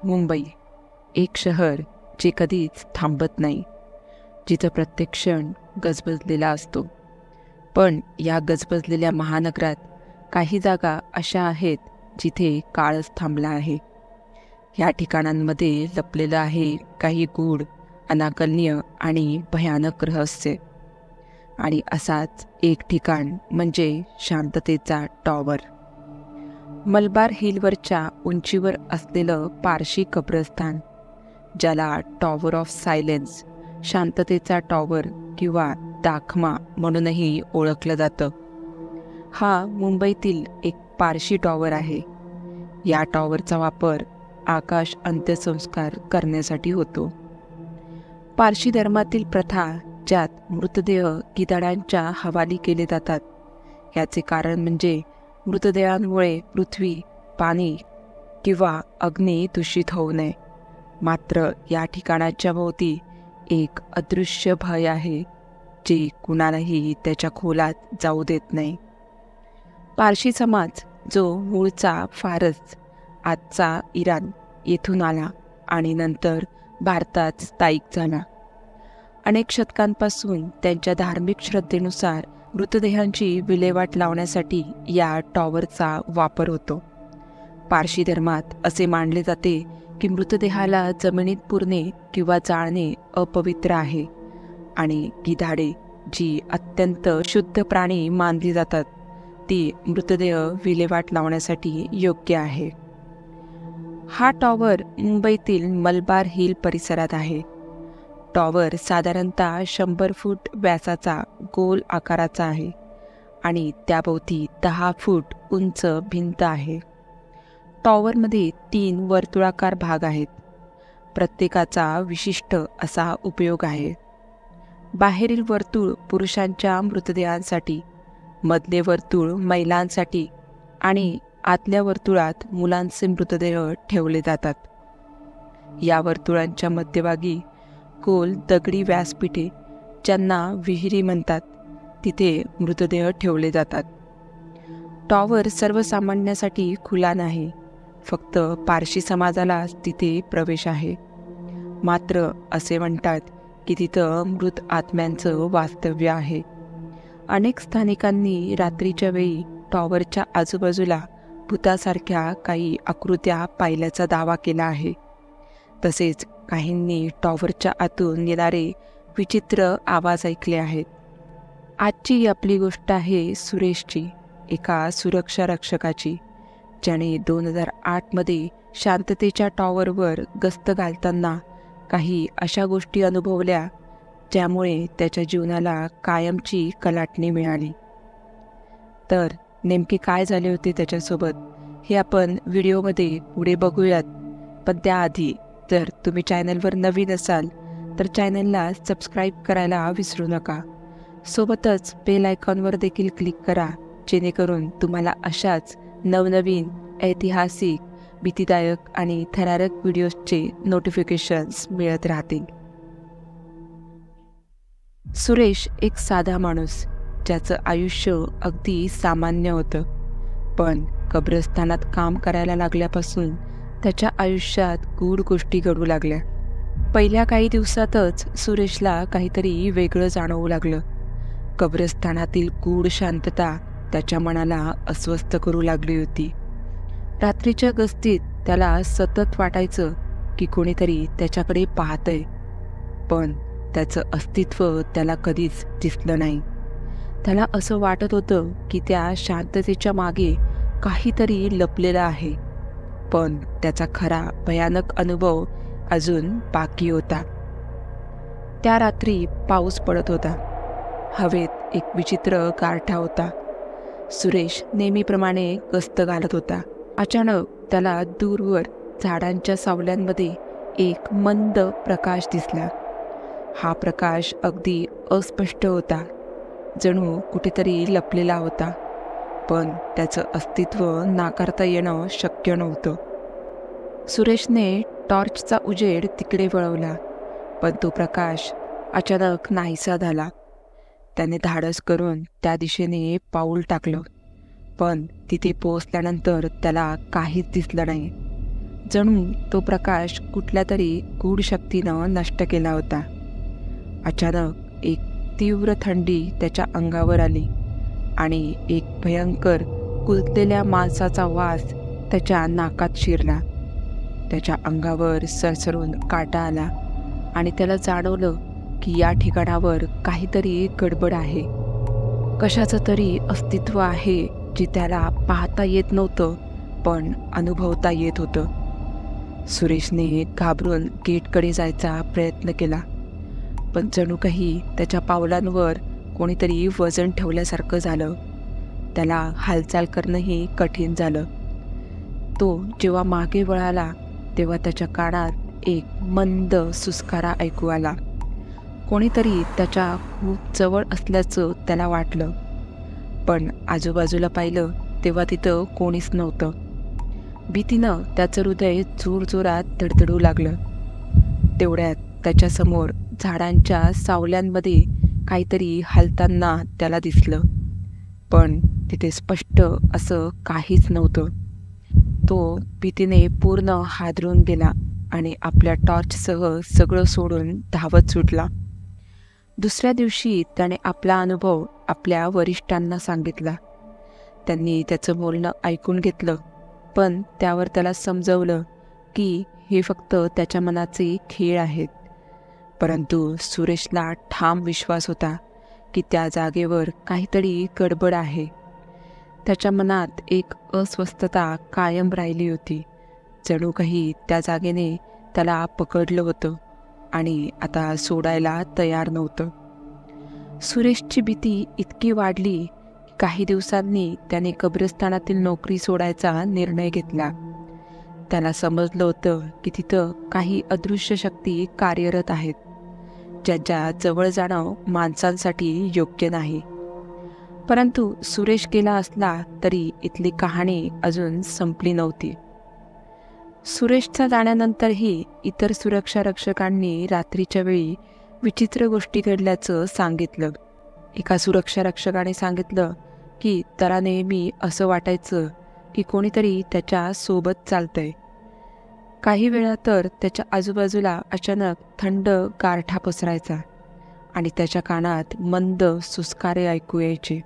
मुंबई, एक शहर जे कधीच थांबत नाही, जिथं प्रत्येक क्षण गजबजलेला असतो. पण या गजबजलेल्या महानगरात काही जागा अशा आहेत जिथे काळच थांबला आहे. ह्या ठिकाणांमध्ये लपलेलं आहे काही गूढ, अनाकलनीय आणि भयानक रहस्य. आणि असाच एक ठिकाण म्हणजे शांततेचा टॉवर. मलबार हिलवरच्या उंचीवर असलेलं पारशी कब्रस्तान, ज्याला टॉवर ऑफ सायलेन्स, शांततेचा टॉवर किंवा दाखमा म्हणूनही ओळखलं जातं. हा मुंबईतील एक पारशी टॉवर आहे. या टॉवरचा वापर आकाश अंत्यसंस्कार करण्यासाठी होतो. पारशी धर्मातील प्रथा ज्यात मृतदेह गिधाडांच्या हवाली केले जातात, याचे कारण म्हणजे मृतदेहांमुळे पृथ्वी, पाणी किंवा अग्नी दूषित होऊ नये. मात्र या ठिकाणाच्या भोवती एक अदृश्य भय आहे जे कुणालाही त्याच्या खोलात जाऊ देत नाही. पारशी समाज, जो मूळचा फारस, आजचा इराण येथून आला आणि नंतर भारतात स्थायिक झाला. अनेक शतकांपासून त्यांच्या धार्मिक श्रद्धेनुसार मृतदेहांची विल्हेवाट लावण्यासाठी या टॉवरचा वापर होतो. पारशी धर्मात असे मानले जाते की मृतदेहाला जमिनीत पुरणे किंवा जाळणे अपवित्र आहे आणि गिधाडे, जी अत्यंत शुद्ध प्राणी मानली जातात, ती मृतदेह विल्हेवाट लावण्यासाठी योग्य आहे. हा टॉवर मुंबईतील मलबार हिल परिसरात आहे. टॉवर साधारणतः 100 फूट व्यासाचा गोल आकाराचा आहे आणि त्याभोवती 10 फूट उंच भिंत आहे. टॉवरमध्ये 3 वर्तुळाकार भाग आहेत. प्रत्येकाचा विशिष्ट असा उपयोग आहे. बाहेरील वर्तुळ पुरुषांच्या मृतदेहांसाठी, मधले वर्तुळ महिलांसाठी आणि आतल्या वर्तुळात मुलांचे मृतदेह ठेवले जातात. या वर्तुळांच्या मध्यभागी गोल दगडी व्यासपीठे, ज्यांना विहिरी म्हणतात, तिथे मृतदेह ठेवले जातात. टॉवर सर्वसामान्यांसाठी खुला नाही, फक्त पारशी समाजालाच तिथे प्रवेश आहे. मात्र असे म्हणतात की तिथं मृत आत्म्यांचं वास्तव्य आहे. अनेक स्थानिकांनी रात्रीच्या वेळी टॉवरच्या आजूबाजूला भूतासारख्या काही आकृत्या पाहिल्याचा दावा केला आहे. तसेच काहींनी टॉवरच्या आतून येणारे विचित्र आवाज ऐकले आहेत. आजची आपली गोष्ट आहे सुरेशची, एका सुरक्षा रक्षकाची, ज्याने 2008 मध्ये शांततेच्या टॉवरवर गस्त घालताना काही अशा गोष्टी अनुभवल्या ज्यामुळे त्याच्या जीवनाला कायमची कलाटणी मिळाली. तर नेमके काय झाले होते त्याच्यासोबत हे आपण व्हिडिओमध्ये पुढे बघूयात. पण त्याआधी जर तुम्ही चॅनलवर नवीन असाल तर चॅनलला सबस्क्राईब करायला विसरू नका. सोबतच बेल आयकॉनवर देखील क्लिक करा, जेणेकरून तुम्हाला अशाच नवनवीन ऐतिहासिक, भीतीदायक आणि थरारक व्हिडिओजचे नोटिफिकेशन्स मिळत राहतील. सुरेश एक साधा माणूस, ज्याचं आयुष्य अगदी सामान्य होतं. पण कब्रस्तानात काम करायला लागल्यापासून त्याच्या आयुष्यात गूढ गोष्टी घडू लागल्या. पहिल्या काही दिवसातच सुरेशला काहीतरी वेगळं जाणवू लागलं. कब्रस्तानातील गूढ शांतता त्याच्या मनाला अस्वस्थ करू लागली होती. रात्रीच्या गस्तीत त्याला सतत वाटायचं की कोणीतरी त्याच्याकडे पाहतंय, पण त्याचं अस्तित्व त्याला कधीच दिसलं नाही. त्याला असं वाटत होतं की त्या शांततेच्या मागे काहीतरी लपलेलं आहे, पण त्याचा खरा भयानक अनुभव अजून बाकी होता. त्या रात्री पाऊस पडत होता. हवेत एक विचित्र गारठा होता. सुरेश नेहमीप्रमाणे गस्त घालत होता. अचानक त्याला दूरवर झाडांच्या सावल्यांमध्ये एक मंद प्रकाश दिसला. हा प्रकाश अगदी अस्पष्ट होता, जणू कुठेतरी लपलेला होता, पण त्याचं अस्तित्व नाकारता येणं शक्य नव्हतं. सुरेशने टॉर्चचा उजेड तिकडे वळवला, पण तो प्रकाश अचानक नाहीसा झाला. त्याने धाडस करून त्या दिशेने पाऊल टाकलं, पण तिथे पोहोचल्यानंतर त्याला काहीच दिसलं नाही. जणू तो प्रकाश कुठल्या तरी गूढ शक्तीनं नष्ट केला होता. अचानक एक तीव्र थंडी त्याच्या अंगावर आली आणि एक भयंकर कुजलेल्या मांसाचा वास त्याच्या नाकात शिरला. त्याच्या अंगावर सरसरून काटा आला आणि त्याला जाणवलं की या ठिकाणावर काहीतरी गडबड आहे. कशाचं तरी अस्तित्व आहे जे त्याला पाहता येत नव्हतं पण अनुभवता येत होतं. सुरेशने घाबरून गेटकडे जायचा प्रयत्न केला, पण जणू काही त्याच्या पावलांवर कोणीतरी वजन ठेवल्यासारखं झालं. त्याला हालचाल करणंही कठीण झालं. तो जेव्हा मागे वळाला तेव्हा त्याच्या कानात एक मंद सुस्कारा ऐकू आला. कोणीतरी त्याच्या खूप जवळ असल्याचं त्याला वाटलं, पण आजूबाजूला पाहिलं तेव्हा तिथं कोणीच नव्हतं. भीतीनं त्याचं हृदय जोरजोरात धडधडू लागलं. तेवढ्यात त्याच्यासमोर झाडांच्या सावल्यांमध्ये काहीतरी हलताना त्याला दिसलं, पण तिथे स्पष्ट असं काहीच नव्हतं. तो भीतीने पूर्ण हादरून गेला आणि आपल्या टॉर्चसह सगळं सोडून धावत सुटला. दुसऱ्या दिवशी त्याने आपला अनुभव आपल्या वरिष्ठांना सांगितला. त्यांनी त्याचं बोलणं ऐकून घेतलं, पण त्यावर त्याला समजवलं की हे फक्त त्याच्या मनाचे खेळ आहेत. परंतु सुरेशला ठाम विश्वास होता की त्या जागेवर काहीतरी गडबड आहे. त्याच्या मनात एक अस्वस्थता कायम राहिली होती. जणू काही त्या जागेने त्याला पकडलं होतं आणि आता सोडायला तयार नव्हतं. सुरेशची भीती इतकी वाढली की काही दिवसांनी त्याने कब्रस्तानातील नोकरी सोडायचा निर्णय घेतला. त्याला समजलं होतं की तिथं काही अदृश्य शक्ती कार्यरत आहेत, ज्यांच्या जवळ जाणं माणसांसाठी योग्य नाही. परंतु सुरेश गेला असला तरी इथली कहाणी अजून संपली नव्हती. सुरेशच्या जाण्यानंतरही इतर सुरक्षा रक्षकांनी रात्रीच्या वेळी विचित्र गोष्टी घडल्याचं सांगितलं. एका सुरक्षा रक्षकाने सांगितलं की त्याला नेहमी असं वाटायचं की कोणीतरी त्याच्या सोबत चालतंय. काही वेळा तर त्याच्या आजूबाजूला अचानक थंड गारठा पसरायचा आणि त्याच्या कानात मंद सुस्कारे ऐकू यायचे.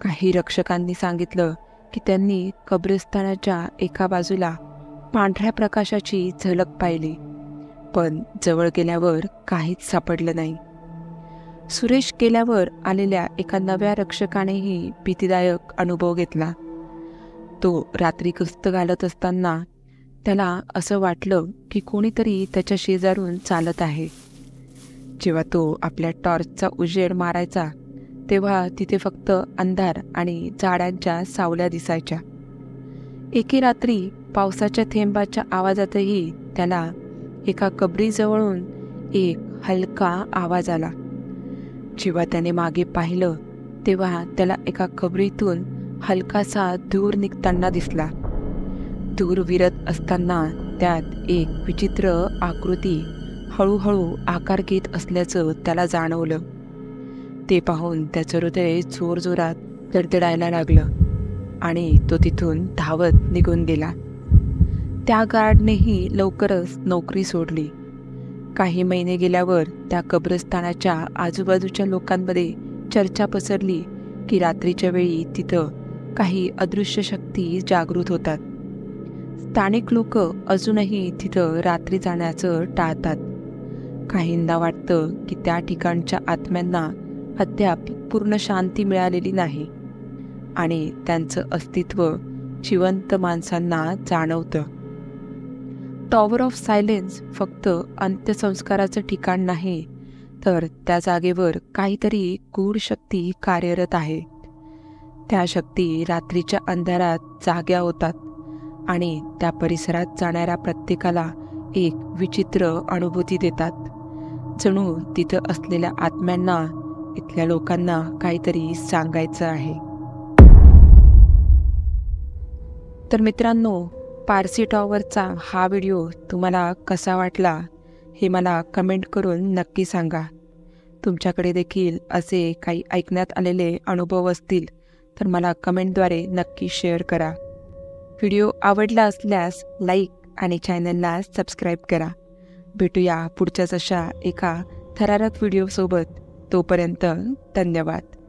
काही रक्षकांनी सांगितलं की त्यांनी कब्रिस्तानाच्या एका बाजूला पांढऱ्या प्रकाशाची झलक पाहिली, पण जवळ गेल्यावर काहीच सापडलं नाही. सुरेश गेल्यावर आलेल्या एका नव्या रक्षकानेही भीतीदायक अनुभव घेतला. तो रात्री गस्त घालत असताना त्याला असं वाटलं की कोणीतरी त्याच्या शेजारून चालत आहे. जेव्हा तो आपल्या टॉर्चचा उजेड मारायचा तेव्हा तिथे फक्त अंधार आणि झाडांच्या सावल्या दिसायच्या. एके रात्री पावसाच्या थेंबाच्या आवाजातही त्याला एका कबरीजवळून एक हलका आवाज आला. जेव्हा त्याने मागे पाहिलं तेव्हा त्याला एका कबरीतून हलकासा धूर निघताना दिसला. धूर विरत असताना त्यात एक विचित्र आकृती हळूहळू आकार घेत असल्याचं त्याला जाणवलं. ते पाहून त्याचं हृदय जोरजोरात धडधडायला लागलं आणि तो तिथून धावत निघून गेला. त्या गार्डनेही लवकरच नोकरी सोडली. काही महिने गेल्यावर त्या कब्रस्तानाच्या आजूबाजूच्या लोकांमध्ये चर्चा पसरली की रात्रीच्या वेळी तिथं काही अदृश्य शक्ती जागृत होतात. स्थानिक लोक अजूनही तिथं रात्री जाण्याचं टाळतात. काहींना वाटतं की त्या ठिकाणच्या आत्म्यांना अद्याप पूर्ण शांती मिळालेली नाही आणि त्यांचं अस्तित्व जिवंत माणसांना जाणवतं. टॉवर ऑफ सायलेन्स फक्त अंत्यसंस्काराचं ठिकाण नाही, तर त्या जागेवर काहीतरी गूढ शक्ती कार्यरत आहे. त्या शक्ती रात्रीच्या अंधारात जाग्या होतात आणि त्या परिसरात जाणाऱ्या प्रत्येकाला एक विचित्र अनुभूती देतात. जणू तिथं असलेल्या आत्म्यांना इथल्या लोकांना काहीतरी सांगायचं आहे. तर मित्रांनो, पारसी टॉवरचा हा व्हिडिओ तुम्हाला कसा वाटला हे मला कमेंट करून नक्की सांगा. तुमच्याकडे देखील असे काही ऐकण्यात आलेले अनुभव असतील तर मला कमेंटद्वारे नक्की शेअर करा. व्हिडिओ आवडला असल्यास लाईक आणि चॅनलला सबस्क्राईब करा. भेटूया पुढच्याच अशा एका थरारक व्हिडिओसोबत. तोपर्यंत धन्यवाद.